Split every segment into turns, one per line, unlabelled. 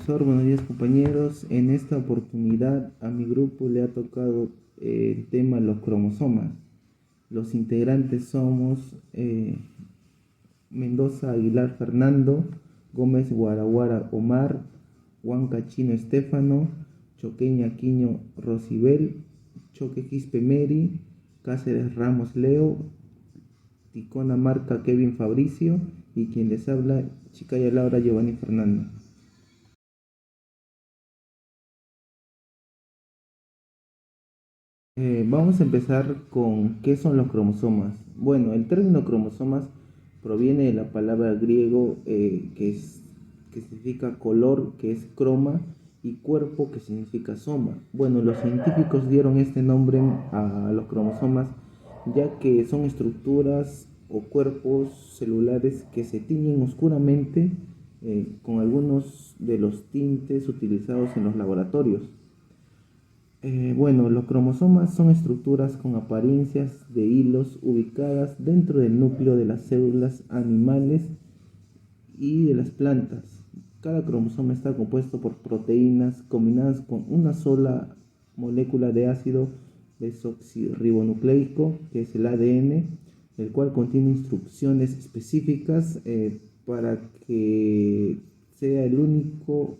Buenos días compañeros. En esta oportunidad a mi grupo le ha tocado el tema los cromosomas. Los integrantes somos Mendoza Aguilar Fernando, Gómez Guaraguara Omar, Huanca Chino Estefano, Choqueña Quiño Rosibel, Choque Quispe Mary, Cáceres Ramos Leo, Ticona Marca Kevin Fabricio y quien les habla Chicaya Laura Giovanni Fernando. Vamos a empezar con qué son los cromosomas. Bueno, el término cromosomas proviene de la palabra griego que significa color, que es croma, y cuerpo, que significa soma. Bueno, los científicos dieron este nombre a los cromosomas ya que son estructuras o cuerpos celulares que se tiñen oscuramente con algunos de los tintes utilizados en los laboratorios. Bueno, los cromosomas son estructuras con apariencias de hilos ubicadas dentro del núcleo de las células animales y de las plantas. Cada cromosoma está compuesto por proteínas combinadas con una sola molécula de ácido desoxirribonucleico, que es el ADN, el cual contiene instrucciones específicas para que sea el único,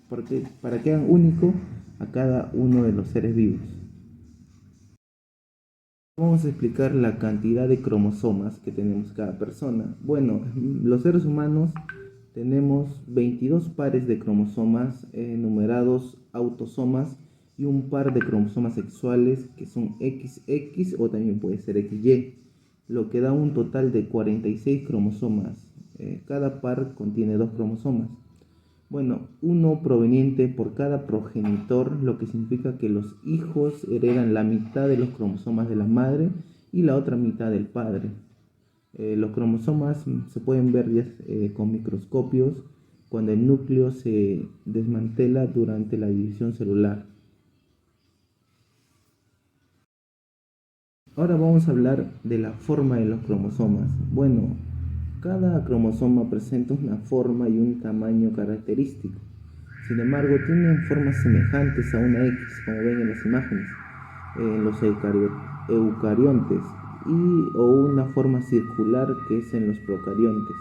para que hagan único a cada uno de los seres vivos. Vamos a explicar la cantidad de cromosomas que tenemos cada persona. Bueno, los seres humanos tenemos 22 pares de cromosomas numerados autosomas y un par de cromosomas sexuales que son XX o también puede ser XY, lo que da un total de 46 cromosomas. Cada par contiene dos cromosomas. Bueno, uno proveniente por cada progenitor, lo que significa que los hijos heredan la mitad de los cromosomas de la madre y la otra mitad del padre. Los cromosomas se pueden ver ya, con microscopios cuando el núcleo se desmantela durante la división celular. Ahora vamos a hablar de la forma de los cromosomas. Bueno, cada cromosoma presenta una forma y un tamaño característico. Sin embargo, tienen formas semejantes a una X, como ven en las imágenes, en los eucariontes, o una forma circular que es en los procariontes.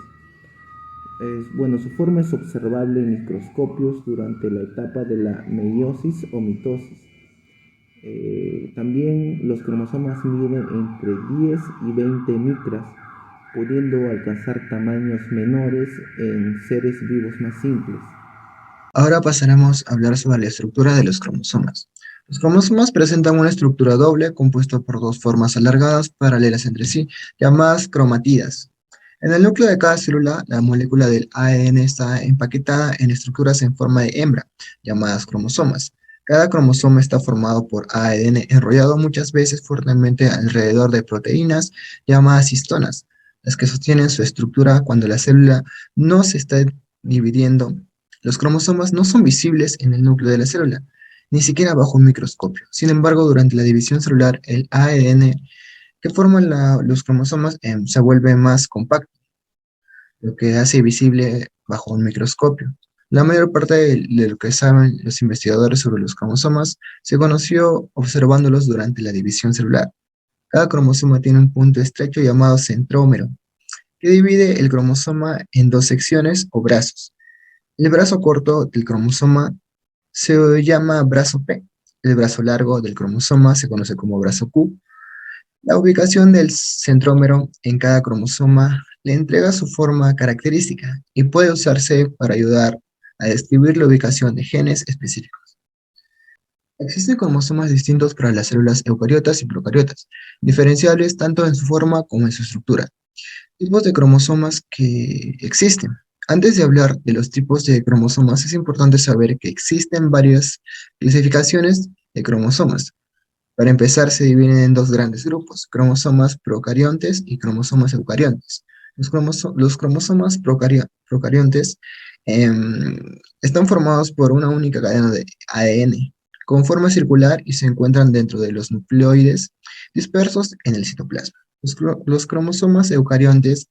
Bueno, su forma es observable en microscopios durante la etapa de la meiosis o mitosis. También los cromosomas miden entre 10 y 20 micras, pudiendo alcanzar tamaños menores en seres vivos más simples.
Ahora pasaremos a hablar sobre la estructura de los cromosomas. Los cromosomas presentan una estructura doble compuesta por dos formas alargadas paralelas entre sí, llamadas cromatidas. En el núcleo de cada célula, la molécula del ADN está empaquetada en estructuras en forma de hembra, llamadas cromosomas. Cada cromosoma está formado por ADN enrollado muchas veces fuertemente alrededor de proteínas llamadas histonas, las que sostienen su estructura cuando la célula no se está dividiendo. Los cromosomas no son visibles en el núcleo de la célula, ni siquiera bajo un microscopio. Sin embargo, durante la división celular, el ADN que forman los cromosomas se vuelve más compacto, lo que hace visible bajo un microscopio. La mayor parte de lo que saben los investigadores sobre los cromosomas se conoció observándolos durante la división celular. Cada cromosoma tiene un punto estrecho llamado centrómero, que divide el cromosoma en dos secciones o brazos. El brazo corto del cromosoma se llama brazo P. El brazo largo del cromosoma se conoce como brazo Q. La ubicación del centrómero en cada cromosoma le entrega su forma característica y puede usarse para ayudar a describir la ubicación de genes específicos. Existen cromosomas distintos para las células eucariotas y procariotas, diferenciables tanto en su forma como en su estructura. Tipos de cromosomas que existen. Antes de hablar de los tipos de cromosomas, es importante saber que existen varias clasificaciones de cromosomas. Para empezar, se dividen en dos grandes grupos, cromosomas procariontes y cromosomas eucariontes. Los cromosomas procariontes están formados por una única cadena de ADN, con forma circular y se encuentran dentro de los nucleoides dispersos en el citoplasma. Los cromosomas eucariontes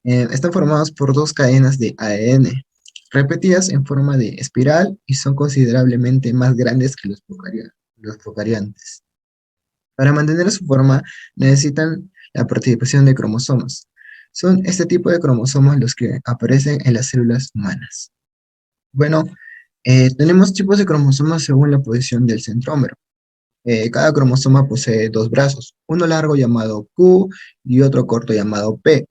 están formados por dos cadenas de ADN, repetidas en forma de espiral y son considerablemente más grandes que los procariontes. Para mantener su forma necesitan la participación de cromosomas. Son este tipo de cromosomas los que aparecen en las células humanas. Bueno, tenemos tipos de cromosomas según la posición del centrómero. Cada cromosoma posee dos brazos, uno largo llamado Q y otro corto llamado P,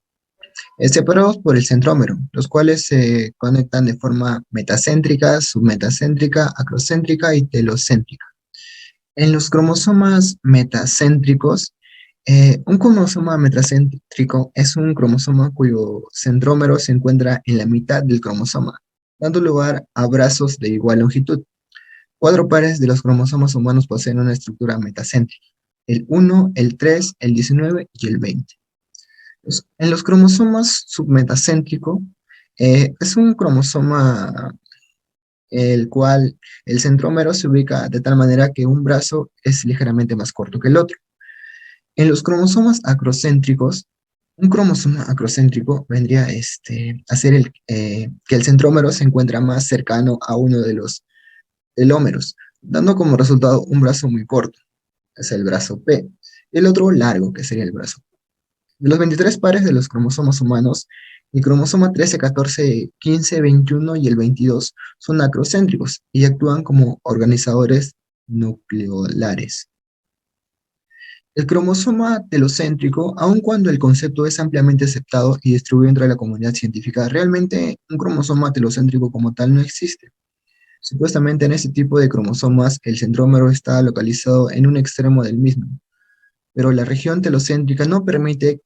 separados por el centrómero, los cuales se conectan de forma metacéntrica, submetacéntrica, acrocéntrica y telocéntrica. En los cromosomas metacéntricos, un cromosoma metacéntrico es un cromosoma cuyo centrómero se encuentra en la mitad del cromosoma, dando lugar a brazos de igual longitud. Cuatro pares de los cromosomas humanos poseen una estructura metacéntrica: el 1, el 3, el 19 y el 20. En los cromosomas submetacéntrico, es un cromosoma el cual el centrómero se ubica de tal manera que un brazo es ligeramente más corto que el otro. En los cromosomas acrocéntricos, un cromosoma acrocéntrico vendría a ser que el centrómero se encuentra más cercano a uno de los telómeros, dando como resultado un brazo muy corto, es el brazo P, y el otro largo, que sería el brazo. De los 23 pares de los cromosomas humanos, el cromosoma 13, 14, 15, 21 y el 22 son acrocéntricos y actúan como organizadores nucleolares. El cromosoma telocéntrico, aun cuando el concepto es ampliamente aceptado y distribuido entre la comunidad científica, realmente un cromosoma telocéntrico como tal no existe. Supuestamente en este tipo de cromosomas el centrómero está localizado en un extremo del mismo, pero la región telocéntrica no permite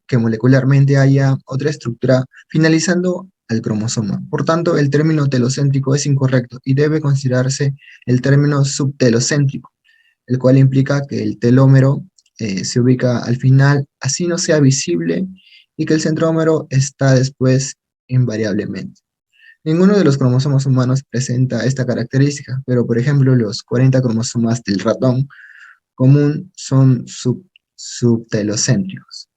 que molecularmente haya otra estructura finalizando al cromosoma. Por tanto, el término telocéntrico es incorrecto y debe considerarse el término subtelocéntrico, el cual implica que el telómero se ubica al final, así no sea visible, y que el centrómero está después invariablemente. Ninguno de los cromosomas humanos presenta esta característica, pero por ejemplo los 40 cromosomas del ratón común son subtelocéntricos.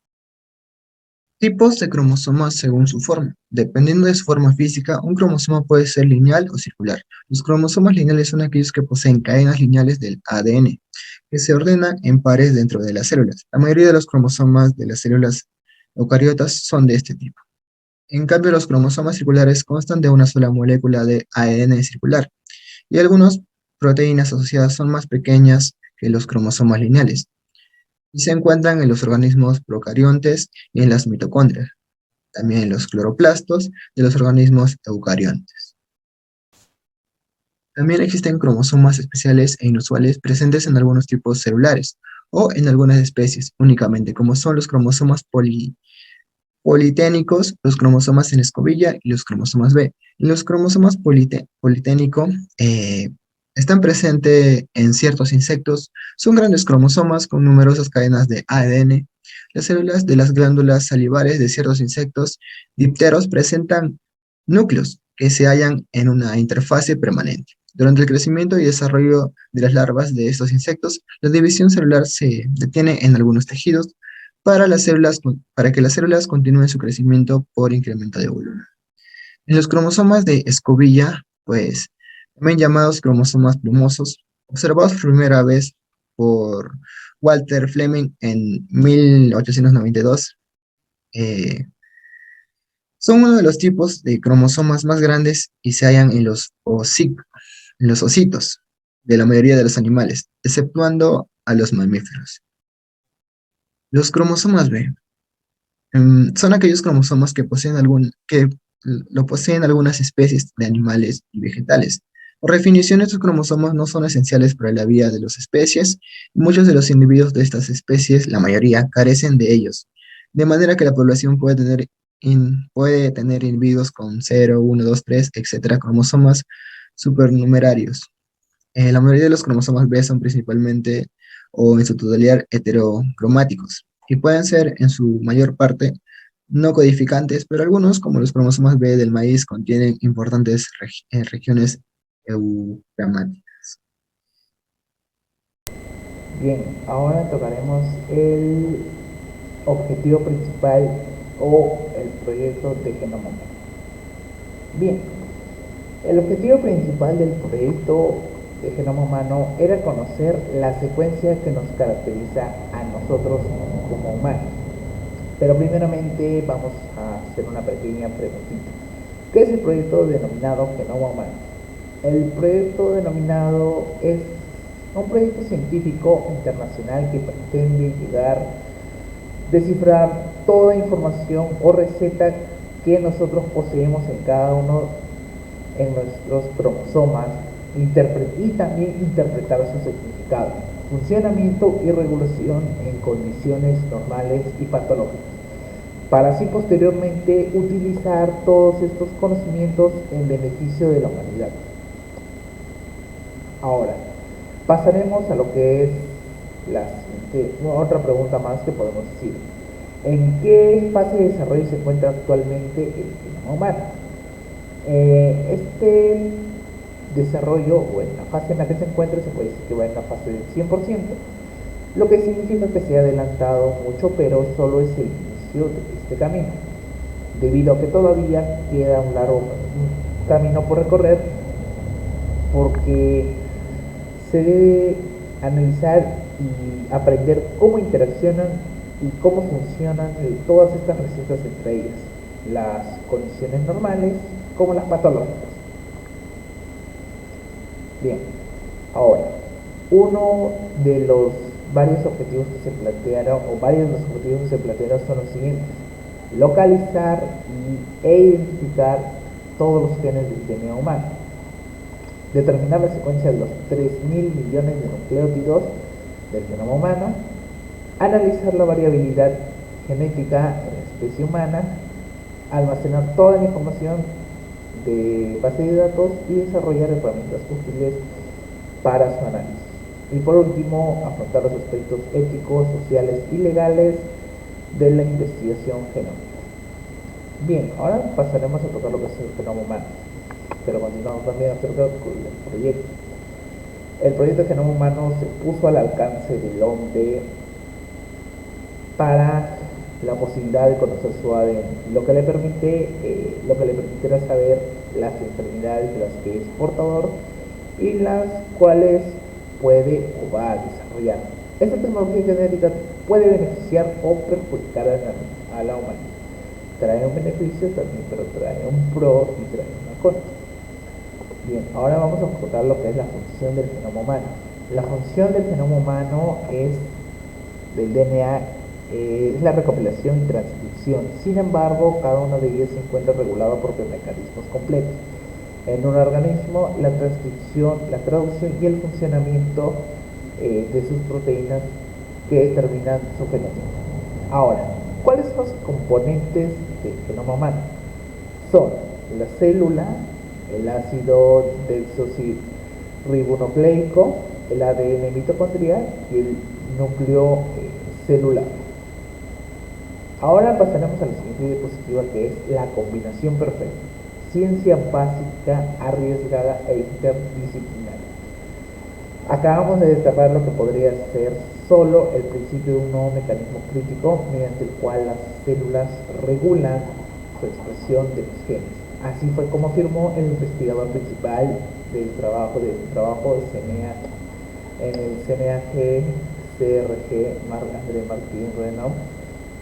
Tipos de cromosomas según su forma. Dependiendo de su forma física, un cromosoma puede ser lineal o circular. Los cromosomas lineales son aquellos que poseen cadenas lineales del ADN, que se ordenan en pares dentro de las células. La mayoría de los cromosomas de las células eucariotas son de este tipo. En cambio, los cromosomas circulares constan de una sola molécula de ADN circular, y algunas proteínas asociadas son más pequeñas que los cromosomas lineales, y se encuentran en los organismos procariontes y en las mitocondrias, también en los cloroplastos de los organismos eucariontes. También existen cromosomas especiales e inusuales presentes en algunos tipos celulares o en algunas especies únicamente, como son los cromosomas politénicos, los cromosomas en escobilla y los cromosomas B. Los cromosomas politénicos están presentes en ciertos insectos, son grandes cromosomas con numerosas cadenas de ADN. Las células de las glándulas salivares de ciertos insectos dipteros presentan núcleos que se hallan en una interfase permanente. Durante el crecimiento y desarrollo de las larvas de estos insectos, la división celular se detiene en algunos tejidos para que las células continúen su crecimiento por incremento de volumen. En los cromosomas de escobilla, pues, también llamados cromosomas plumosos, observados por primera vez por Walter Fleming en 1892, son uno de los tipos de cromosomas más grandes y se hallan en los ositos de la mayoría de los animales, exceptuando a los mamíferos. Los cromosomas B son aquellos cromosomas que lo poseen algunas especies de animales y vegetales. Por definición, estos cromosomas no son esenciales para la vida de las especies, y muchos de los individuos de estas especies, la mayoría, carecen de ellos, de manera que la población puede tener individuos con 0, 1, 2, 3, etcétera, cromosomas supernumerarios. La mayoría de los cromosomas B son principalmente o en su totalidad heterocromáticos y pueden ser en su mayor parte no codificantes, pero algunos, como los cromosomas B del maíz, contienen importantes regiones eucromáticas.
Bien, ahora tocaremos el objetivo principal o el proyecto de Genoma Humano. Bien, El objetivo principal del proyecto de genoma humano era conocer la secuencia que nos caracteriza a nosotros como humanos. Pero primeramente vamos a hacer una pequeña preguntita. ¿Qué es el proyecto denominado Genoma Humano? El proyecto denominado es un proyecto científico internacional que pretende llegar a descifrar toda información o receta que nosotros poseemos en cada uno en nuestros cromosomas y también interpretar su significado, funcionamiento y regulación en condiciones normales y patológicas, para así posteriormente utilizar todos estos conocimientos en beneficio de la humanidad. Ahora, pasaremos a lo que es otra pregunta más que podemos decir. ¿En qué fase de desarrollo se encuentra actualmente el genoma humano? Este desarrollo, o en la fase en la que se encuentra, se puede decir que va en la fase del 100%, lo que significa que se ha adelantado mucho, pero solo es el inicio de este camino, debido a que todavía queda un largo camino por recorrer, porque se debe analizar y aprender cómo interaccionan y cómo funcionan todas estas recetas entre ellas, las condiciones normales como las patológicas. Bien, ahora, uno de los varios objetivos que se plantearon, o varios de los objetivos que se plantearon son los siguientes: localizar e identificar todos los genes del DNA humano, determinar la secuencia de los 3.000 millones de nucleótidos del genoma humano, analizar la variabilidad genética en la especie humana, almacenar toda la información de base de datos y desarrollar herramientas útiles para su análisis. Y por último, afrontar los aspectos éticos, sociales y legales de la investigación genómica. Bien, ahora pasaremos a tocar lo que es el genoma humano, pero continuamos también acerca del proyecto. El proyecto de genoma humano se puso al alcance del hombre para la posibilidad de conocer su ADN, lo que le permitirá saber las enfermedades de las que es portador y las cuales puede o va a desarrollar. Esta tecnología genética puede beneficiar o perjudicar a la humanidad. Trae un beneficio también, pero trae un pro y trae una contra. Bien, ahora vamos a enfocar lo que es la función del genoma humano. La función del genoma humano del DNA es la recopilación y transcripción. Sin embargo, cada uno de ellos se encuentra regulado por mecanismos completos. En un organismo, la transcripción, la traducción y el funcionamiento de sus proteínas que determinan su fenótipo. Ahora, ¿cuáles son los componentes del genoma humano? Son la célula, el ácido desoxirribonucleico, el ADN mitocondrial y el núcleo celular. Ahora pasaremos a la siguiente diapositiva, que es la combinación perfecta. Ciencia básica, arriesgada e interdisciplinaria. Acabamos de destapar lo que podría ser solo el principio de un nuevo mecanismo crítico mediante el cual las células regulan su expresión de los genes. Así fue como afirmó el investigador principal del trabajo de CNA, en el CNAG-CRG, André Martín Renaud,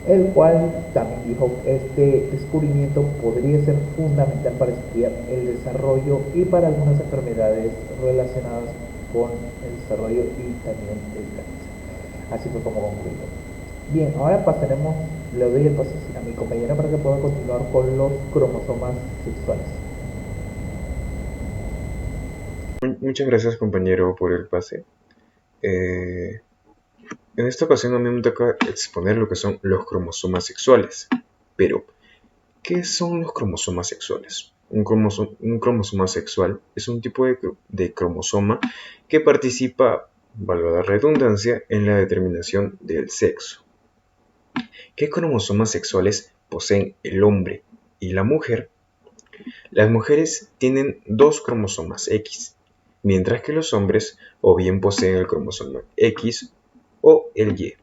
el cual también dijo que este descubrimiento podría ser fundamental para estudiar el desarrollo y para algunas enfermedades relacionadas con el desarrollo y también el cáncer. Así fue como concluyó. Bien, ahora pasaremos, le doy el paso a mi compañera para que pueda continuar con los cromosomas sexuales.
Muchas gracias, compañero, por el pase. En esta ocasión a mí me toca exponer lo que son los cromosomas sexuales. Pero, ¿qué son los cromosomas sexuales? Un cromosoma sexual es un tipo de cromosoma que participa, valga la redundancia, en la determinación del sexo. ¿Qué cromosomas sexuales poseen el hombre y la mujer? Las mujeres tienen 2 cromosomas X, mientras que los hombres o bien poseen el cromosoma X o el Y.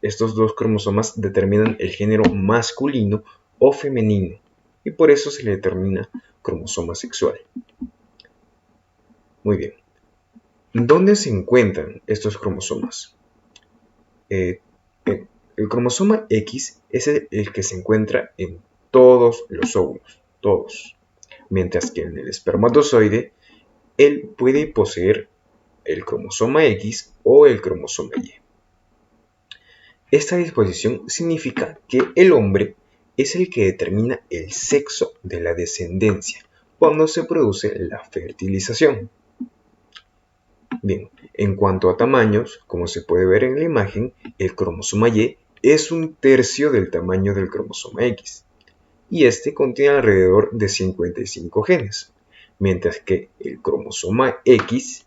Estos 2 cromosomas determinan el género masculino o femenino y por eso se le determina cromosoma sexual. Muy bien. ¿Dónde se encuentran estos cromosomas? El cromosoma X es el que se encuentra en todos los óvulos, todos. Mientras que en el espermatozoide, él puede poseer el cromosoma X o el cromosoma Y. Esta disposición significa que el hombre es el que determina el sexo de la descendencia cuando se produce la fertilización. Bien, en cuanto a tamaños, como se puede ver en la imagen, el cromosoma Y es 1/3 del tamaño del cromosoma X, y este contiene alrededor de 55 genes, mientras que el cromosoma X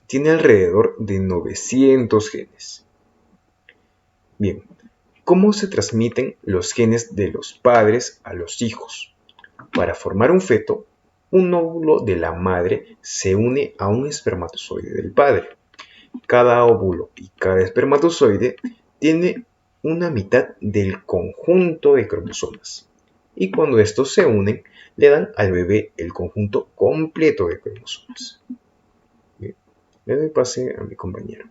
tiene alrededor de 900 genes. Bien, ¿cómo se transmiten los genes de los padres a los hijos? Para formar un feto, un óvulo de la madre se une a un espermatozoide del padre. Cada óvulo y cada espermatozoide tiene una mitad del conjunto de cromosomas. Y cuando estos se unen, le dan al bebé el conjunto completo de cromosomas. Bien, le doy pase a mi compañero.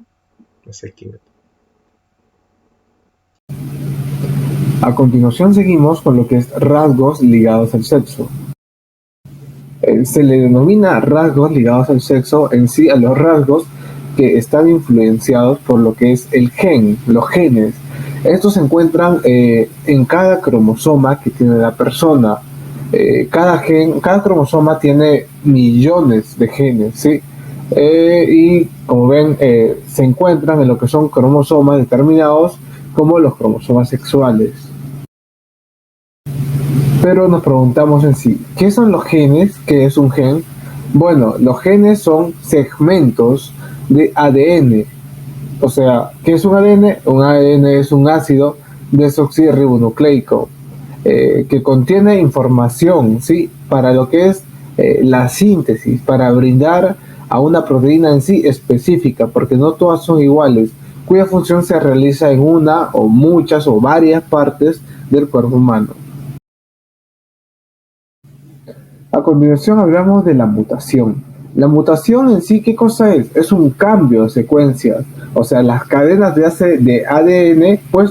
A continuación seguimos con lo que es rasgos ligados al sexo. Se le denomina rasgos ligados al sexo en sí a los rasgos que están influenciados por lo que es el gen, los genes. Estos se encuentran en cada cromosoma que tiene la persona. Cada cromosoma tiene millones de genes, ¿sí? Y como ven, se encuentran en lo que son cromosomas determinados como los cromosomas sexuales. Pero nos preguntamos en sí, ¿qué son los genes? ¿Qué es un gen? Bueno, los genes son segmentos de ADN. O sea, ¿qué es un ADN? Un ADN es un ácido desoxirribonucleico que contiene información, ¿sí? Para lo que es la síntesis, para brindar a una proteína en sí específica, porque no todas son iguales, cuya función se realiza en una o muchas o varias partes del cuerpo humano. A continuación hablamos de la mutación. La mutación en sí, ¿qué cosa es? Es un cambio de secuencias. O sea, las cadenas de ADN pues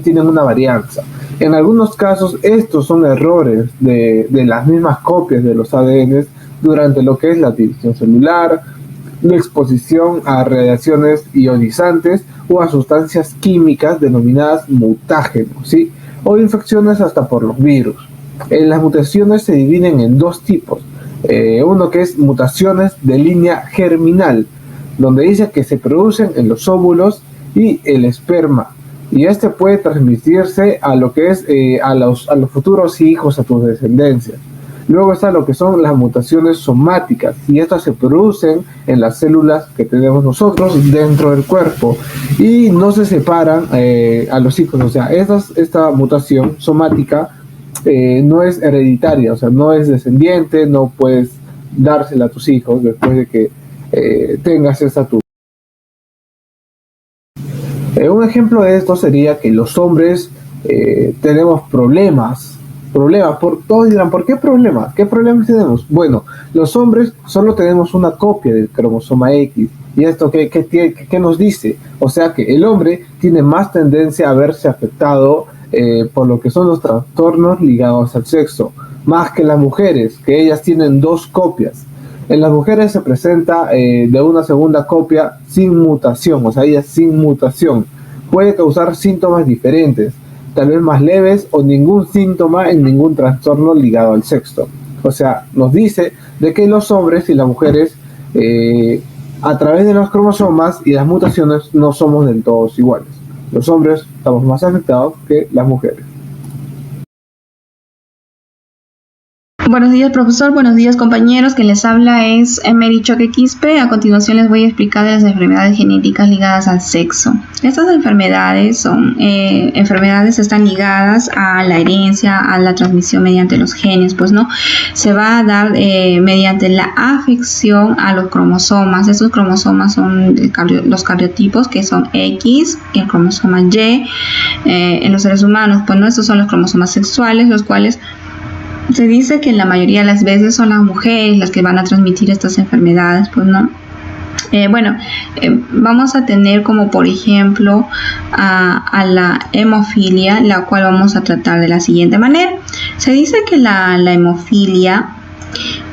tienen una varianza. En algunos casos estos son errores de las mismas copias de los ADN durante lo que es la división celular, la exposición a radiaciones ionizantes o a sustancias químicas denominadas mutágenos, ¿sí? O infecciones hasta por los virus. Las mutaciones se dividen en dos tipos. Uno que es mutaciones de línea germinal, donde dice que se producen en los óvulos y el esperma. Y este puede transmitirse a lo que es a los futuros hijos, a tus descendencias. Luego está lo que son las mutaciones somáticas, y estas se producen en las células que tenemos nosotros dentro del cuerpo y no se separan a los hijos. O sea, esta mutación somática no es hereditaria, o sea, no es descendiente, no puedes dársela a tus hijos después de que tengas esta tu. Un ejemplo de esto sería que los hombres tenemos problemas, todos dirán, ¿por qué problemas? ¿Qué problemas tenemos? Bueno, los hombres solo tenemos una copia del cromosoma X. ¿Y esto qué nos dice? O sea que el hombre tiene más tendencia a verse afectado por lo que son los trastornos ligados al sexo, más que las mujeres, que ellas tienen dos copias. En las mujeres se presenta de una segunda copia sin mutación, o sea, ellas sin mutación. Puede causar síntomas diferentes, tal vez más leves o ningún síntoma en ningún trastorno ligado al sexo. O sea, nos dice de que los hombres y las mujeres a través de los cromosomas y las mutaciones no somos del todo iguales. Los hombres estamos más afectados que las mujeres.
Buenos días, profesor. Buenos días, compañeros. Quien les habla es Emery Choque Quispe. A continuación les voy a explicar las enfermedades genéticas ligadas al sexo. Estas enfermedades están ligadas a la herencia, a la transmisión mediante los genes, pues no, se va a dar mediante la afección a los cromosomas. Estos cromosomas son los cariotipos, que son X y el cromosoma Y en los seres humanos. Pues no, estos son los cromosomas sexuales, los cuales se dice que la mayoría de las veces son las mujeres las que van a transmitir estas enfermedades, pues no. Vamos a tener como por ejemplo a la hemofilia, la cual vamos a tratar de la siguiente manera. Se dice que la hemofilia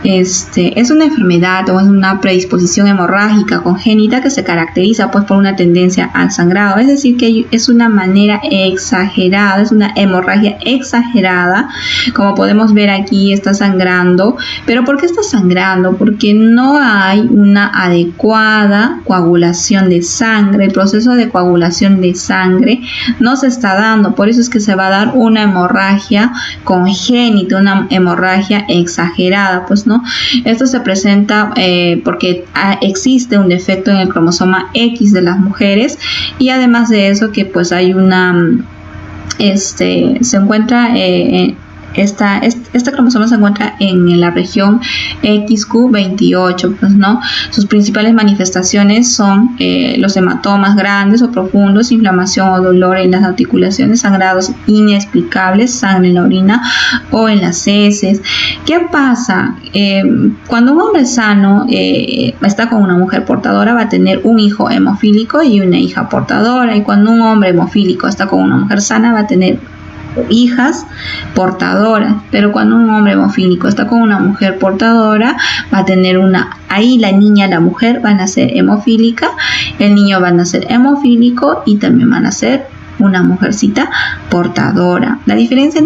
es una enfermedad o es una predisposición hemorrágica congénita que se caracteriza pues por una tendencia al sangrado, es decir que es una manera exagerada, es una hemorragia exagerada. Como podemos ver aquí está sangrando, pero ¿por qué está sangrando? Porque no hay una adecuada coagulación de sangre, el proceso de coagulación de sangre no se está dando, por eso es que se va a dar una hemorragia congénita, una hemorragia exagerada, pues no. Esto se presenta porque existe un defecto en el cromosoma X de las mujeres, y además de eso que pues hay se encuentra este cromosoma se encuentra en la región XQ28, pues no. Sus principales manifestaciones son los hematomas grandes o profundos, inflamación o dolor en las articulaciones, sangrados inexplicables, sangre en la orina o en las heces. ¿Qué pasa? Cuando un hombre sano está con una mujer portadora, va a tener un hijo hemofílico y una hija portadora, y cuando un hombre hemofílico está con una mujer sana, va a tener hijas portadoras. Pero cuando un hombre hemofílico está con una mujer portadora, va a tener ahí la niña, la mujer van a ser hemofílica, el niño van a ser hemofílico y también van a ser una mujercita portadora. La diferencia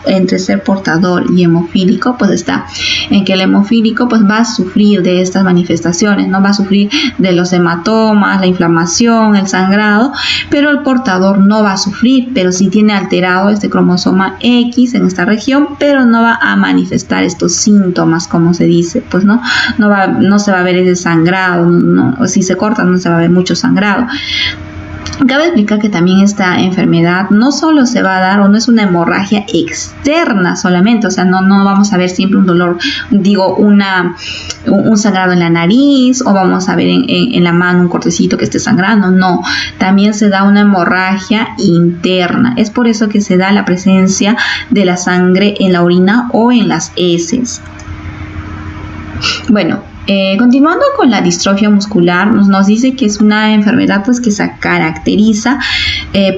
entre ser portador y hemofílico pues está en que el hemofílico pues va a sufrir de estas manifestaciones, no va a sufrir de los hematomas, la inflamación, el sangrado, pero el portador no va a sufrir, pero sí tiene alterado este cromosoma X en esta región, pero no va a manifestar estos síntomas, como se dice, pues no se va a ver ese sangrado, o si se corta no se va a ver mucho sangrado. Cabe explicar que también esta enfermedad no solo se va a dar, o no es una hemorragia externa solamente, o sea, no vamos a ver siempre un dolor, un sangrado en la nariz, o vamos a ver en la mano un cortecito que esté sangrando, no, también se da una hemorragia interna. Es por eso que se da la presencia de la sangre en la orina o en las heces. Continuando con la distrofia muscular, nos dice que es una enfermedad pues que se caracteriza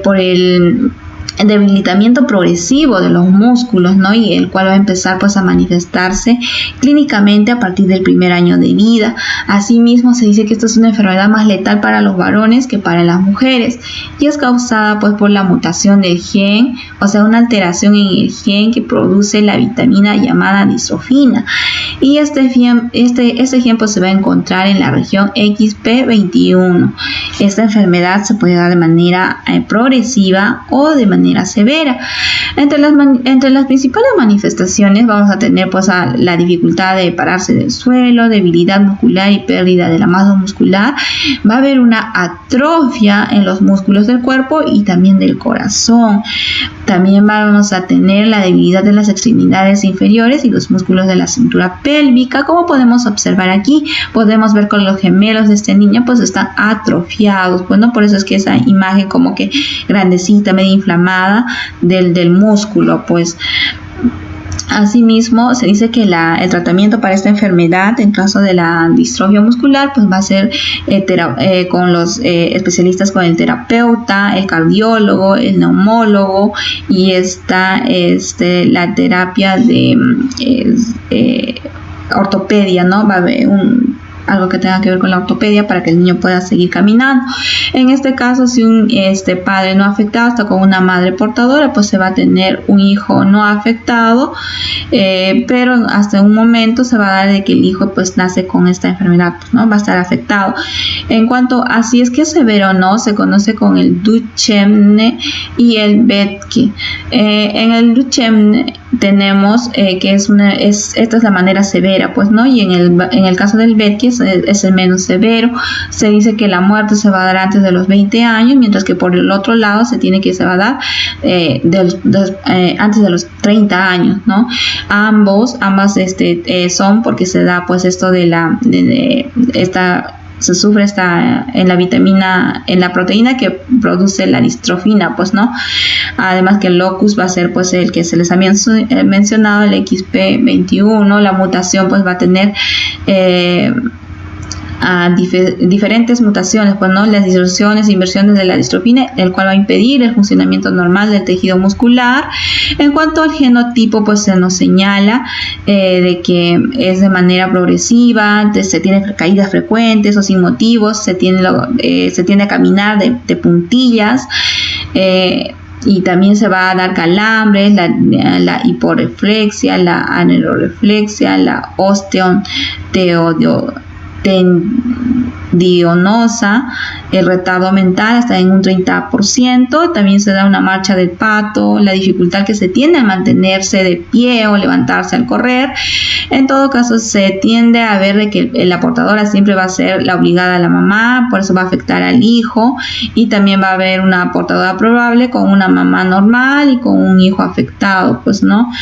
por el debilitamiento progresivo de los músculos, ¿no? Y el cual va a empezar pues a manifestarse clínicamente a partir del primer año de vida. Asimismo se dice que esta es una enfermedad más letal para los varones que para las mujeres, y es causada pues por la mutación del gen, o sea, una alteración en el gen que produce la vitamina llamada distrofina, y este gen pues se va a encontrar en la región XP21. Esta enfermedad se puede dar de manera progresiva o de manera severa. Entre las principales manifestaciones vamos a tener pues la dificultad de pararse del suelo, debilidad muscular y pérdida de la masa muscular. Va a haber una atrofia en los músculos del cuerpo y también del corazón. También vamos a tener la debilidad de las extremidades inferiores y los músculos de la cintura pélvica. Como podemos observar aquí, podemos ver con los gemelos de este niño pues están atrofiados. Bueno, por eso es que esa imagen como que grandecita, medio inflamada del músculo, pues. Asimismo, se dice que el tratamiento para esta enfermedad, en caso de la distrofia muscular, pues va a ser con los especialistas, con el terapeuta, el cardiólogo, el neumólogo, y la terapia de ortopedia, ¿no? Va a haber algo que tenga que ver con la ortopedia para que el niño pueda seguir caminando. En este caso, si un padre no afectado está con una madre portadora, pues se va a tener un hijo no afectado, pero hasta un momento se va a dar de que el hijo pues nace con esta enfermedad, ¿no? Va a estar afectado. En cuanto a si es que es severo o no, se conoce con el Duchenne y el Bedke. En el Duchenne tenemos que esta es la manera severa, pues, ¿no? Y en el caso del Bedke es el menos severo. Se dice que la muerte se va a dar antes de los 20 años, mientras que por el otro lado se va a dar antes de los 30 años, ¿no? Ambas son porque se da pues esto de esta se sufre en la proteína que produce la distrofina, pues, ¿no? Además que el locus va a ser, pues, el que se les había mencionado, el XP21. La mutación, pues, va a tener diferentes mutaciones, pues, ¿no? Las distorsiones e inversiones de la distrofina, el cual va a impedir el funcionamiento normal del tejido muscular. En cuanto al genotipo, pues se nos señala de que es de manera progresiva, se tiene caídas frecuentes o sin motivos, se tiende a caminar de puntillas, y también se va a dar calambres, la hiporreflexia, la aneroreflexia, la osteontendinosa, el retardo mental está en un 30%, también se da una marcha del pato, la dificultad que se tiene a mantenerse de pie o levantarse al correr. En todo caso, se tiende a ver de que la portadora siempre va a ser la obligada a la mamá, por eso va a afectar al hijo, y también va a haber una portadora probable con una mamá normal y con un hijo afectado, pues, ¿no?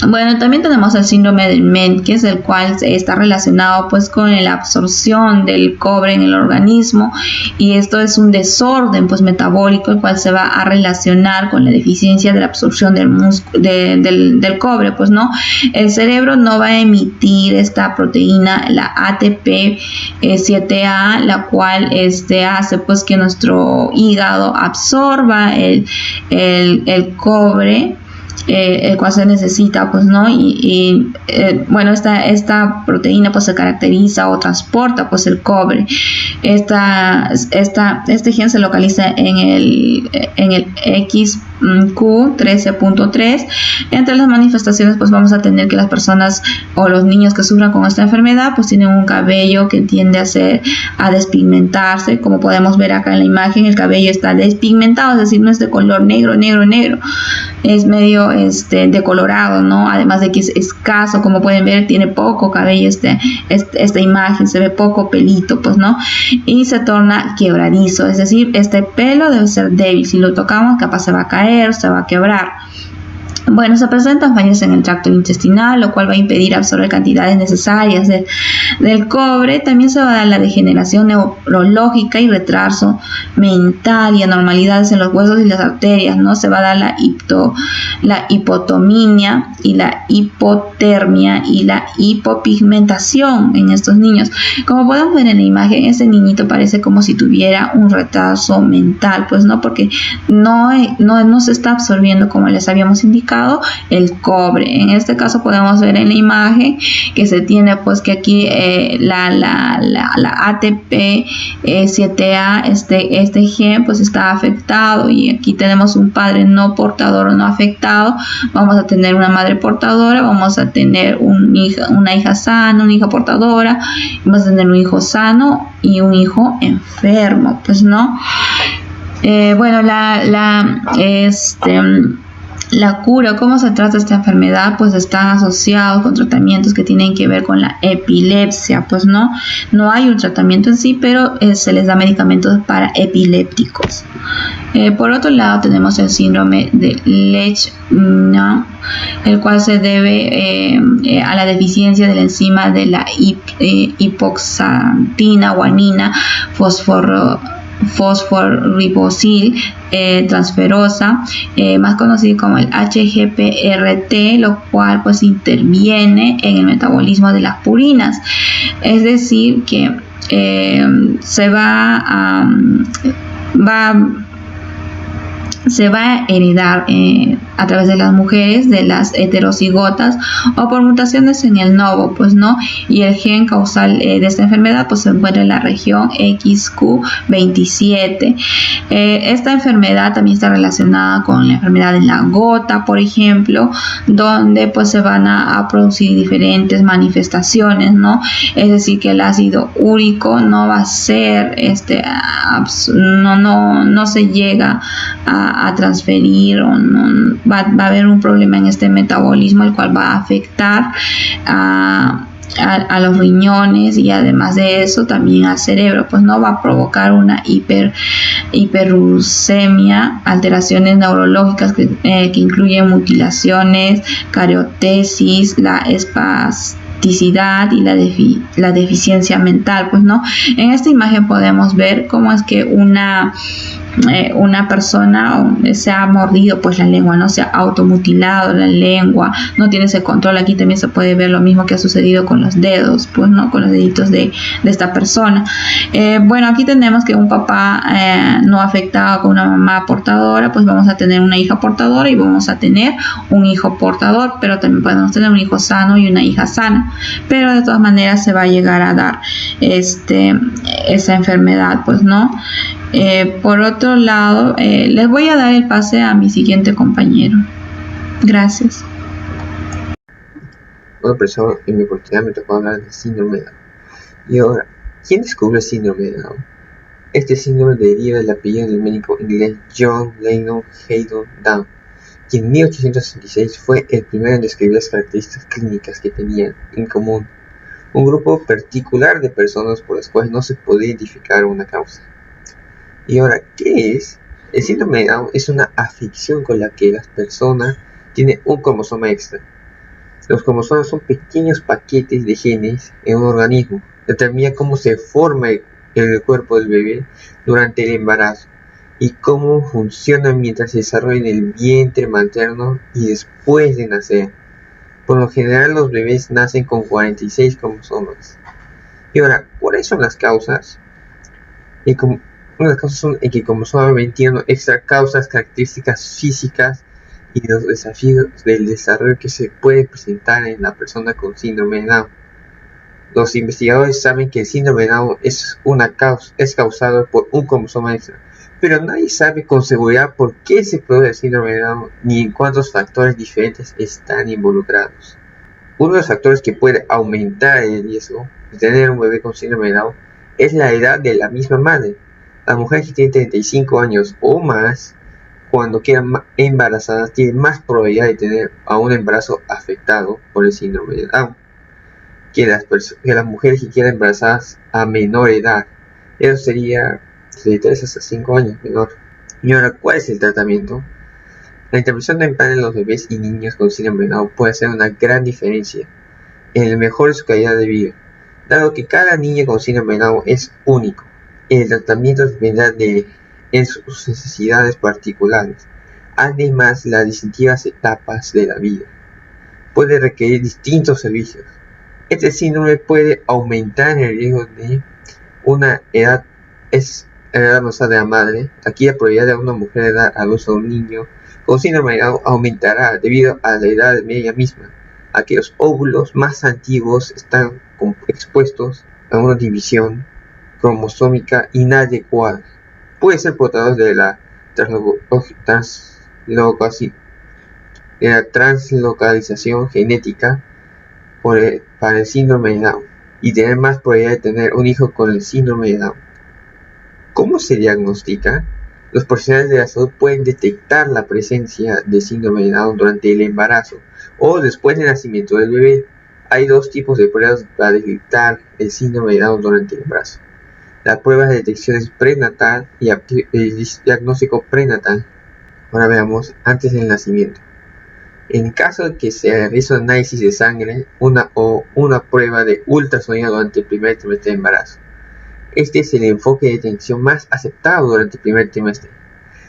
Bueno, también tenemos el síndrome del Menkes, el cual está relacionado, pues, con la absorción del cobre en el organismo, y esto es un desorden, pues, metabólico, el cual se va a relacionar con la deficiencia de la absorción del cobre, pues, ¿no? El cerebro no va a emitir esta proteína, la ATP7A, la cual hace, pues, que nuestro hígado absorba el cobre, el cual se necesita, pues, ¿no? Bueno, esta proteína, pues, se caracteriza o transporta, pues, el cobre. Este gen se localiza en el XQ13.3. Entre las manifestaciones, pues, vamos a tener que las personas o los niños que sufran con esta enfermedad, pues, tienen un cabello que tiende a despigmentarse. Como podemos ver acá en la imagen, el cabello está despigmentado, es decir, no es de color negro, es medio decolorado, ¿no? Además de que es escaso, como pueden ver, tiene poco cabello, esta imagen se ve poco pelito, pues, ¿no? Y se torna quebradizo, es decir, este pelo debe ser débil, si lo tocamos capaz se va a caer, se va a quebrar. Bueno, se presentan fallas en el tracto intestinal, lo cual va a impedir absorber cantidades necesarias del cobre. También se va a dar la degeneración neurológica y retraso mental y anormalidades en los huesos y las arterias, ¿no? Se va a dar la hipotominia y la hipotermia y la hipopigmentación en estos niños. Como podemos ver en la imagen, ese niñito parece como si tuviera un retraso mental, pues, ¿no? Porque no se está absorbiendo, como les habíamos indicado, el cobre. En este caso podemos ver en la imagen que se tiene, pues, que aquí la ATP7A, este gen, pues, está afectado, y aquí tenemos un padre no portador o no afectado. Vamos a tener una madre portadora, vamos a tener una hija sana, una hija portadora, vamos a tener un hijo sano y un hijo enfermo, pues, ¿no? Bueno, la cura, ¿cómo se trata esta enfermedad? Pues está asociado con tratamientos que tienen que ver con la epilepsia, pues, ¿no? No hay un tratamiento en sí, pero se les da medicamentos para epilépticos. Por otro lado, tenemos el síndrome de Leschmann, el cual se debe a la deficiencia de la enzima de la hipoxantina guanina fosforibosil transferosa, más conocido como el HGPRT, lo cual, pues, interviene en el metabolismo de las purinas. Es decir, que se va a heredar a través de las mujeres, de las heterocigotas, o por mutaciones en el novo, pues, ¿no? Y el gen causal de esta enfermedad, pues, se encuentra en la región XQ27. Esta enfermedad también está relacionada con la enfermedad de la gota, por ejemplo, donde, pues, se van a producir diferentes manifestaciones, ¿no? Es decir, que el ácido úrico no va a ser no se llega a transferir, o no va a haber un problema en este metabolismo, el cual va a afectar a los riñones, y además de eso también al cerebro, pues, no va a provocar una hiperuricemia, alteraciones neurológicas que incluyen mutilaciones, cariotesis, la plasticidad y la deficiencia mental, pues, ¿no? En esta imagen podemos ver cómo es que una persona se ha mordido pues la lengua, ¿no? Se ha automutilado la lengua, no tiene ese control. Aquí también se puede ver lo mismo que ha sucedido con los dedos, pues, ¿no? Con los deditos de esta persona. Bueno, aquí tenemos que un papá no afectado con una mamá portadora, pues vamos a tener una hija portadora y vamos a tener un hijo portador, pero también podemos tener un hijo sano y una hija sana, pero de todas maneras se va a llegar a dar esa enfermedad, pues, ¿no? Por otro lado, les voy a dar el pase a mi siguiente compañero. Gracias.
Bueno, profesor, en mi oportunidad me tocó hablar del síndrome de Down. Y ahora, ¿quién descubrió el síndrome de Down? Este síndrome deriva del apellido del médico inglés John Lennon Haydon Down, quien en 1866 fue el primero en describir las características clínicas que tenían en común un grupo particular de personas por las cuales no se podía identificar una causa. Y ahora, ¿qué es? El síndrome de Down es una afección con la que las personas tienen un cromosoma extra. Los cromosomas son pequeños paquetes de genes en un organismo. Determina cómo se forma el cuerpo del bebé durante el embarazo y cómo funciona mientras se desarrolla en el vientre materno y después de nacer. Por lo general, los bebés nacen con 46 cromosomas. Y ahora, ¿cuáles son las causas? Una de las causas son que el cromosoma 21 extra causas características físicas y los desafíos del desarrollo que se puede presentar en la persona con síndrome de Down. Los investigadores saben que el síndrome de Down es causado por un cromosoma extra, pero nadie sabe con seguridad por qué se produce el síndrome de Down ni en cuántos factores diferentes están involucrados. Uno de los factores que puede aumentar el riesgo de tener un bebé con síndrome de Down es la edad de la misma madre. La mujer que tiene 35 años o más, cuando queda embarazada, tiene más probabilidad de tener a un embarazo afectado por el síndrome de Down que las mujeres que quedan embarazadas a menor edad. Eso sería de 3 hasta 5 años menor. Y ahora, ¿cuál es el tratamiento? La intervención temprana en los bebés y niños con síndrome de Down puede hacer una gran diferencia en el mejor de su calidad de vida, dado que cada niño con síndrome de Down es único. El tratamiento dependerá en sus necesidades particulares. Además, las distintivas etapas de la vida puede requerir distintos servicios. Este síndrome puede aumentar el riesgo de una edad avanzada de la madre. Aquí la probabilidad de una mujer dar a luz a un niño con síndrome de Down aumentará debido a la edad media misma. Aquí los óvulos más antiguos están expuestos a una división cromosómica inadecuada. Puede ser portador de la translocalización genética para el síndrome de Down y tener más probabilidad de tener un hijo con el síndrome de Down. ¿Cómo se diagnostica? Los profesionales de la salud pueden detectar la presencia de síndrome de Down durante el embarazo o después del nacimiento del bebé. Hay dos tipos de pruebas para detectar el síndrome de Down durante el embarazo. La prueba de detección es prenatal y el diagnóstico prenatal. Ahora veamos antes del nacimiento. En caso de que se realice un análisis de sangre una prueba de ultrasonido durante el primer trimestre de embarazo. Este es el enfoque de detección más aceptado durante el primer trimestre.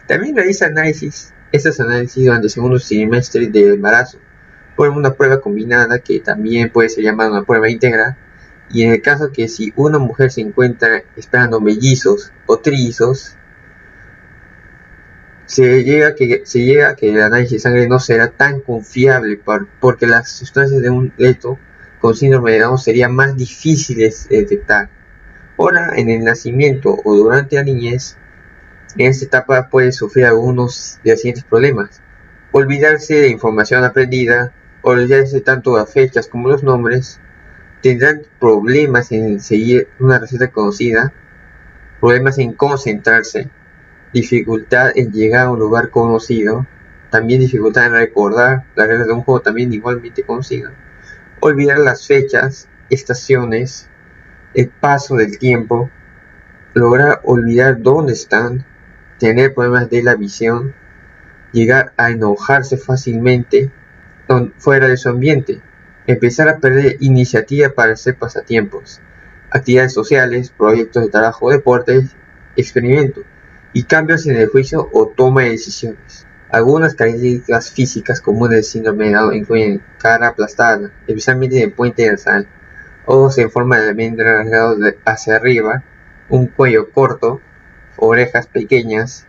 También realiza estos análisis durante el segundo trimestre del embarazo por una prueba combinada que también puede ser llamada una prueba integral. Y en el caso que si una mujer se encuentra esperando mellizos o trillizos, se llega a que el análisis de sangre no será tan confiable porque las sustancias de un feto con síndrome de Down serían más difíciles de detectar. Ahora, en el nacimiento o durante la niñez, en esta etapa puede sufrir algunos de los siguientes problemas: olvidarse de información aprendida, olvidarse tanto las fechas como los nombres, tendrán problemas en seguir una receta conocida, problemas en concentrarse, dificultad en llegar a un lugar conocido, también dificultad en recordar las reglas de un juego también igualmente conocido, olvidar las fechas, estaciones, el paso del tiempo, lograr olvidar dónde están, tener problemas de la visión, llegar a enojarse fácilmente fuera de su ambiente, empezar a perder iniciativa para hacer pasatiempos, actividades sociales, proyectos de trabajo, deportes, experimento y cambios en el juicio o toma de decisiones. Algunas características físicas comunes del síndrome de Down incluyen cara aplastada, especialmente en el puente nasal, ojos en forma de almendra rasgados hacia arriba, un cuello corto, orejas pequeñas,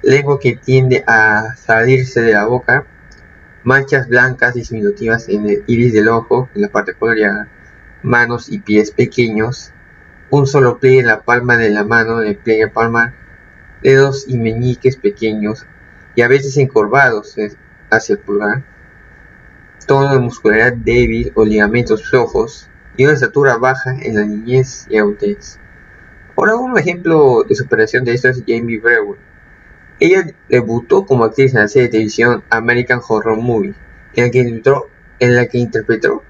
lengua que tiende a salirse de la boca, manchas blancas disminutivas en el iris del ojo, en la parte coloreada, manos y pies pequeños, un solo pliegue en la palma de la mano, en el pliegue palmar, dedos y meñiques pequeños y a veces encorvados hacia el pulgar, tono de muscularidad débil o ligamentos flojos y una estatura baja en la niñez y adultez. Ahora un ejemplo de superación de esto es Jamie Brewer. Ella debutó como actriz en la serie de televisión American Horror Movie, en la que interpretó.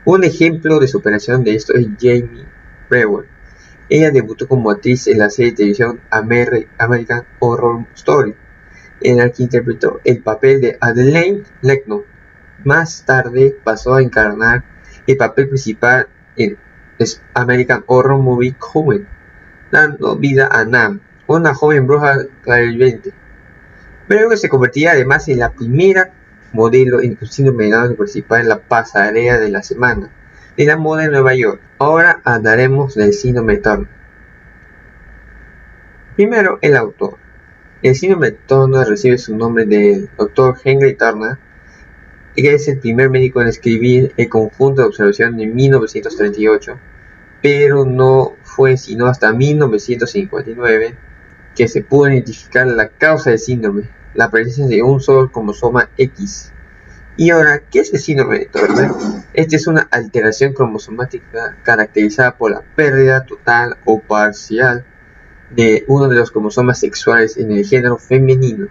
Un ejemplo de superación de esto es Jamie Brewer. Ella debutó como actriz en la serie de televisión American Horror Story, en la que interpretó el papel de Adelaide Lecno. Más tarde pasó a encarnar el papel principal en American Horror Movie Coven, dando vida a Nam, una joven bruja clarividente. Brewer se convertiría además en la primera modelo en síndrome de Down que participar en la pasarela de la semana de la moda en Nueva York. Ahora hablaremos del síndrome de Turner. Primero, el autor. El síndrome de Turner recibe su nombre del Dr. Henry Turner, que es el primer médico en escribir el conjunto de observación en 1938, pero no fue sino hasta 1959 que se pudo identificar la causa del síndrome, la presencia de un solo cromosoma X. Y ahora, ¿qué es el síndrome de Turner? Esta es una alteración cromosomática caracterizada por la pérdida total o parcial de uno de los cromosomas sexuales en el género femenino.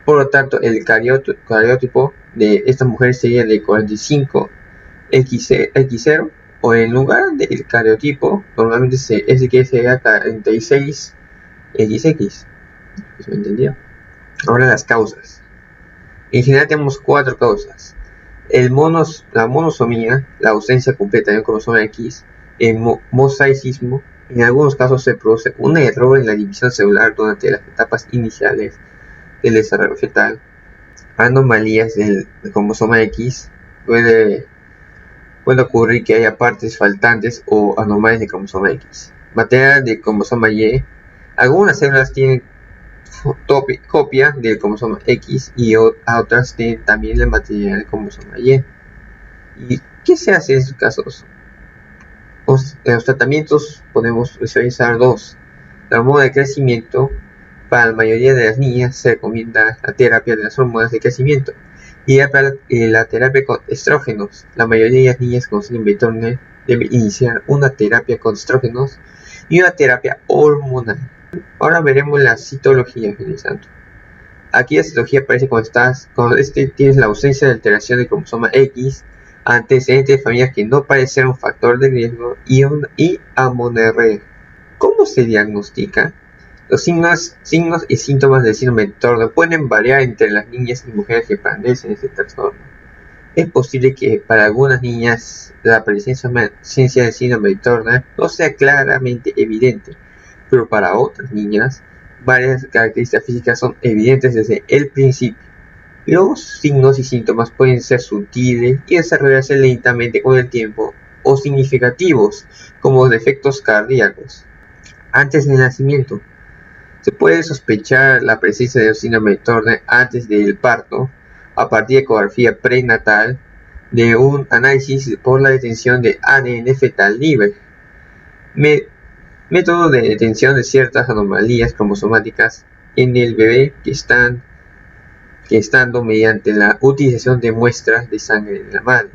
Por lo tanto, el cariotipo de esta mujer sería de 45X0, o en lugar del cariotipo, normalmente sería 46XX. ¿Me entendió? Ahora las causas. En general tenemos 4 causas. La monosomía, la ausencia completa de un cromosoma X, el mosaicismo. En algunos casos se produce un error en la división celular durante las etapas iniciales del desarrollo fetal. Anomalías del cromosoma X. Puede ocurrir que haya partes faltantes o anomalias del cromosoma X. Material del cromosoma Y. Algunas células tienen copia del cromosoma X y otras tienen también el material del cromosoma Y. ¿Y qué se hace en estos casos? En los tratamientos podemos visualizar 2. La hormona de crecimiento. Para la mayoría de las niñas se recomienda la terapia de las hormonas de crecimiento y la terapia con estrógenos. La mayoría de las niñas con síndrome de Turner debe iniciar una terapia con estrógenos y una terapia hormonal. Ahora veremos la citología, finalizando. Aquí la citología aparece cuando tienes la ausencia de alteración del cromosoma X, antecedentes de familias que no parecen ser un factor de riesgo y amenorrea. ¿Cómo se diagnostica? Los signos y síntomas del síndrome de Turner pueden variar entre las niñas y mujeres que padecen este trastorno. Es posible que para algunas niñas la presencia del síndrome de Turner no sea claramente evidente, pero para otras niñas, varias características físicas son evidentes desde el principio. Los signos y síntomas pueden ser sutiles y desarrollarse lentamente con el tiempo, o significativos, como defectos cardíacos. Antes del nacimiento, se puede sospechar la presencia del síndrome de Turner antes del parto, a partir de ecografía prenatal, de un análisis por la detención de ADN fetal libre. Método de detención de ciertas anomalías cromosomáticas en el bebé que estando mediante la utilización de muestras de sangre de la madre.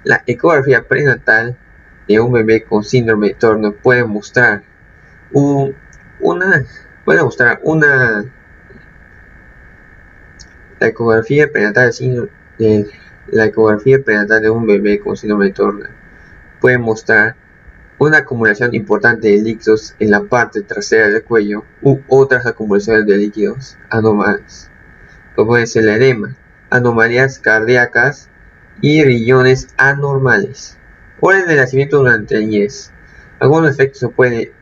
La ecografía prenatal de un bebé con síndrome de Turner puede mostrar la ecografía prenatal de un bebé con síndrome de Turner puede mostrar una acumulación importante de líquidos en la parte trasera del cuello u otras acumulaciones de líquidos anormales, como puede ser el edema, anomalías cardíacas y riñones anormales. Orden de nacimiento durante la niñez. Algunos efectos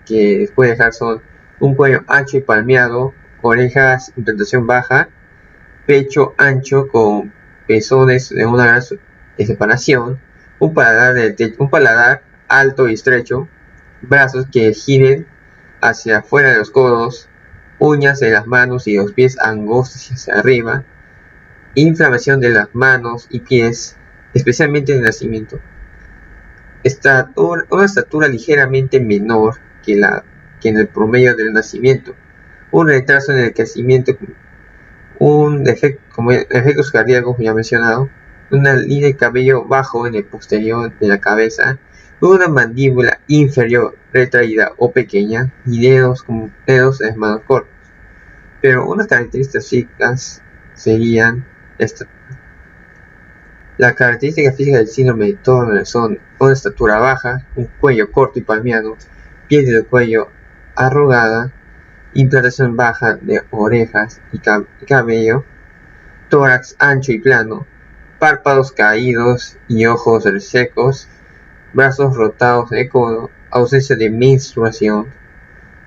que puede dejar son un cuello ancho y palmeado, orejas, implantación baja, pecho ancho con pezones de una gran separación, un paladar alto y estrecho, brazos que giren hacia afuera de los codos, uñas de las manos y los pies angostos hacia arriba, inflamación de las manos y pies, especialmente en el nacimiento. Una estatura ligeramente menor que en el promedio del nacimiento, un retraso en el crecimiento, como efectos cardíacos ya mencionado, una línea de cabello bajo en el posterior de la cabeza, una mandíbula inferior retraída o pequeña y dedos de las manos cortos. Pero unas características físicas serían estas. Las características físicas del síndrome de Turner son una estatura baja, un cuello corto y palmeado, piel del cuello arrugada, implantación baja de orejas y cabello, tórax ancho y plano, párpados caídos y ojos resecos, brazos rotados de codo, ausencia de menstruación,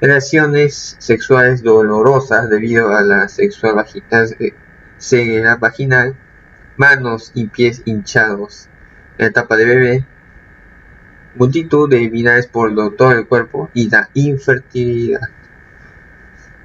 relaciones sexuales dolorosas debido a la ceguera vaginal, manos y pies hinchados en la etapa de bebé, multitud de debilidades por todo el cuerpo y la infertilidad.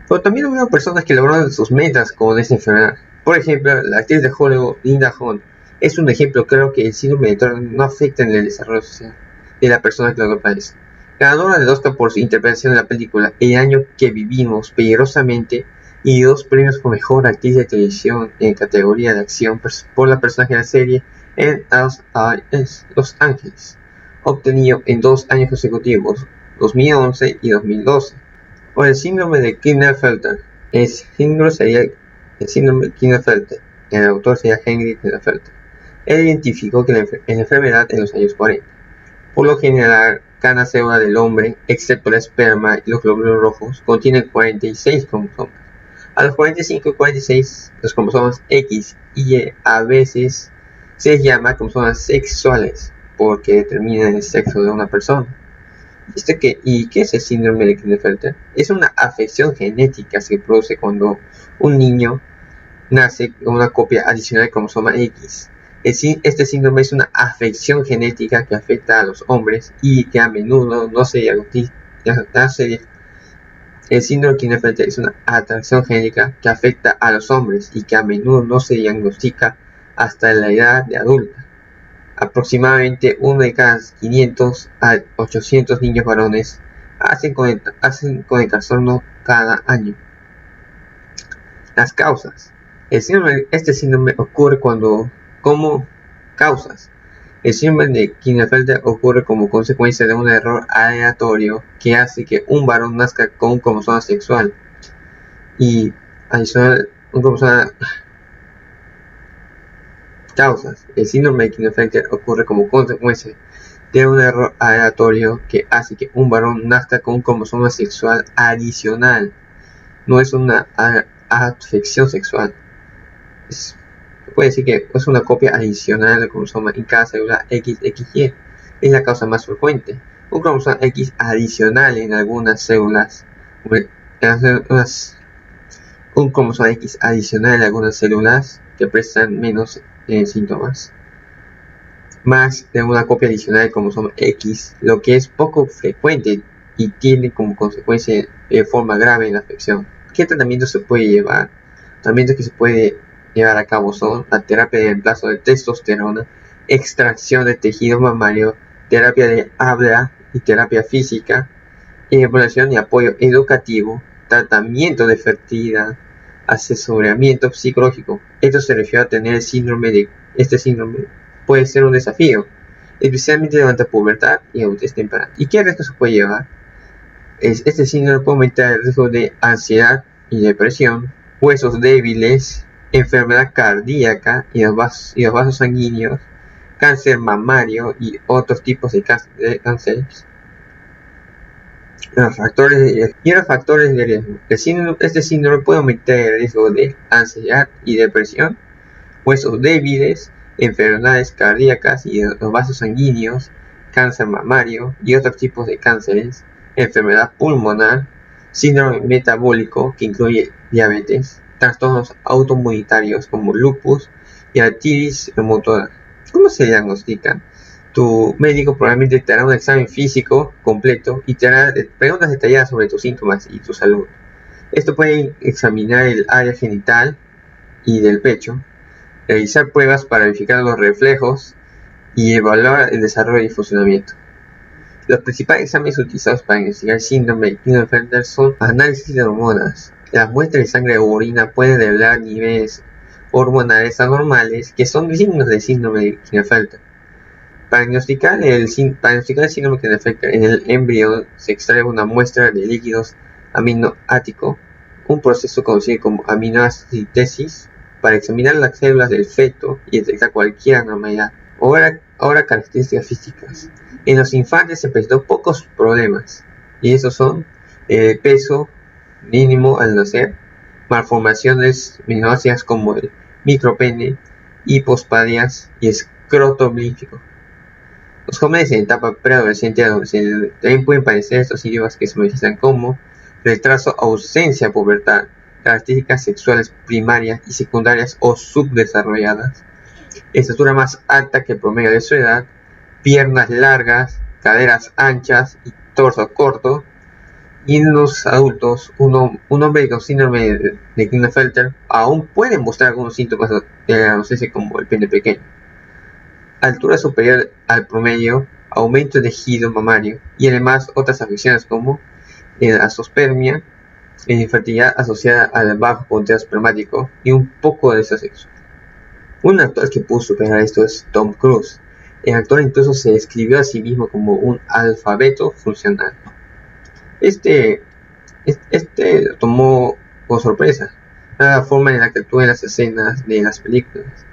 Pero también hubo personas que lograron sus metas con esta enfermedad. Por ejemplo, la actriz de Hollywood Linda Hunt es un ejemplo claro que el síndrome de Turner no afecta en el desarrollo social de la persona que lo padece. Ganadora del Oscar por su interpretación en la película El año que vivimos peligrosamente y 2 premios por mejor actriz de televisión en categoría de acción por la personaje de la serie en Los Ángeles, obtenido en 2 años consecutivos, 2011 y 2012. O el síndrome de Klinefelter. El síndrome de Klinefelter. El autor sería Henry Klinefelter. Él identificó que la enfermedad en los años 40. Por lo general, cada célula del hombre, excepto el esperma y los glóbulos rojos, contienen 46 cromosomas. A los 45 y 46, los cromosomas X y Y a veces se les llama cromosomas sexuales porque determinan el sexo de una persona. ¿Y qué es el síndrome de Klinefelter? Es una afección genética que se produce cuando un niño nace con una copia adicional del cromosoma X. Este síndrome es una afección genética que afecta a los hombres y que a menudo no se diagnostica. El síndrome de Klinefelter es una alteración genética que afecta a los hombres y que a menudo no se diagnostica hasta la edad de adulta. Aproximadamente 1 de cada 500 a 800 niños varones hacen con el trastorno cada año. Las causas. Este síndrome ocurre como causas. El síndrome de Klinefelter ocurre como consecuencia de un error aleatorio que hace que un varón nazca con un cromosoma sexual y adicional un cromosoma. Causas. El síndrome de Klinefelter ocurre como consecuencia de un error aleatorio que hace que un varón nazca con un cromosoma sexual adicional. No es una afección sexual. Se puede decir que es una copia adicional del cromosoma en cada célula XXY. Es la causa más frecuente. Un cromosoma X adicional en algunas células. Un cromosoma X adicional en algunas células que presentan menos síntomas. Más de una copia adicional del cromosoma X, lo que es poco frecuente y tiene como consecuencia de forma grave la afección. ¿Qué tratamiento se puede llevar? Tratamientos que se puede llevar a cabo son la terapia de reemplazo de testosterona, extracción de tejido mamario, terapia de habla y terapia física, evaluación y apoyo educativo, tratamiento de fertilidad, asesoramiento psicológico. Esto se refiere a tener este síndrome puede ser un desafío, especialmente durante la pubertad y adultez temprana. ¿Y qué riesgo se puede llevar? Este síndrome puede aumentar el riesgo de ansiedad y depresión, huesos débiles, enfermedad cardíaca y los vasos sanguíneos, cáncer mamario y otros tipos de cánceres. Los factores de riesgo. Este síndrome puede aumentar el riesgo de ansiedad y depresión, huesos débiles, enfermedades cardíacas y de los vasos sanguíneos, cáncer mamario y otros tipos de cánceres, enfermedad pulmonar, síndrome metabólico que incluye diabetes, trastornos autoinmunitarios como lupus y artritis reumatoide. ¿Cómo se diagnostica? Tu médico probablemente te hará un examen físico completo y te hará preguntas detalladas sobre tus síntomas y tu salud. Esto puede examinar el área genital y del pecho, realizar pruebas para verificar los reflejos y evaluar el desarrollo y funcionamiento. Los principales exámenes utilizados para investigar el síndrome de Klinefelter son análisis de hormonas. Las muestras de sangre o orina pueden revelar niveles hormonales anormales que son signos del síndrome de Klinefelter. Para diagnosticar el síndrome de Klinefelter en el embrión se extrae una muestra de líquidos aminoático, un proceso conocido como aminoácido-síntesis, para examinar las células del feto y detectar cualquier anormalidad. Ahora características físicas. En los infantes se presentó pocos problemas, y esos son el peso mínimo al nacer, malformaciones menóceas como el micropene, hipospadias y escroto oblífico. Los jóvenes en etapa preadolescente y adolescente también pueden padecer estos síntomas que se manifiestan como retraso, ausencia pubertal, características sexuales primarias y secundarias o subdesarrolladas, estatura más alta que el promedio de su edad, piernas largas, caderas anchas y torso corto. Y en los adultos, un hombre con síndrome de Klinefelter aún puede mostrar algunos síntomas de la adolescencia como el pene pequeño, altura superior al promedio, aumento de tejido mamario y además otras afecciones como azoospermia, infertilidad asociada al bajo conteo espermático y un poco de deseo sexual. Un actor que pudo superar esto es Tom Cruise. El actor incluso se describió a sí mismo como un alfabeto funcional. Este lo tomó por sorpresa, la forma en la que actúa en las escenas de las películas.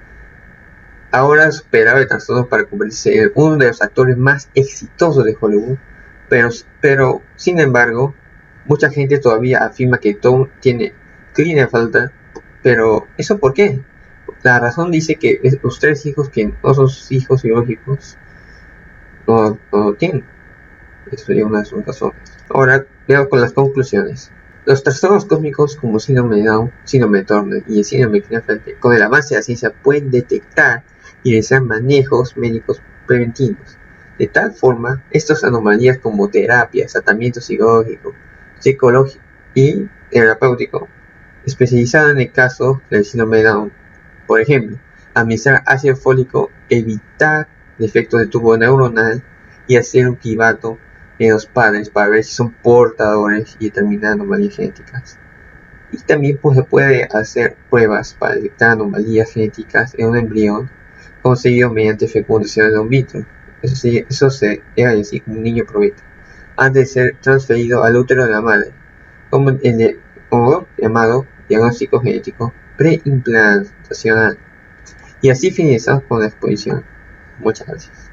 Ahora superaba el trastorno para convertirse en uno de los actores más exitosos de Hollywood, pero sin embargo, mucha gente todavía afirma que Tom tiene Klinefelter, pero ¿eso por qué? La razón dice que los 3 hijos que no son sus hijos biológicos no lo tienen. Eso sería una de sus razones. Ahora veamos con las conclusiones. Los trastornos cósmicos como síndrome de Down, síndrome de Turner y el síndrome de Klinefelter, con el avance de la ciencia, pueden detectar y realizar manejos médicos preventivos. De tal forma, estas anomalías como terapias, tratamiento psicológico y terapéutico, especializado en el caso del síndrome de Down. Por ejemplo, administrar ácido fólico, evitar defectos de tubo neuronal y hacer un cribato en los padres para ver si son portadores y determinar anomalías genéticas. Y también se puede hacer pruebas para detectar anomalías genéticas en un embrión conseguido mediante fecundación in vitro. Eso se era decir como un niño probeta, antes de ser transferido al útero de la madre, como llamado diagnóstico genético preimplantacional. Y así finalizamos con la exposición. Muchas gracias.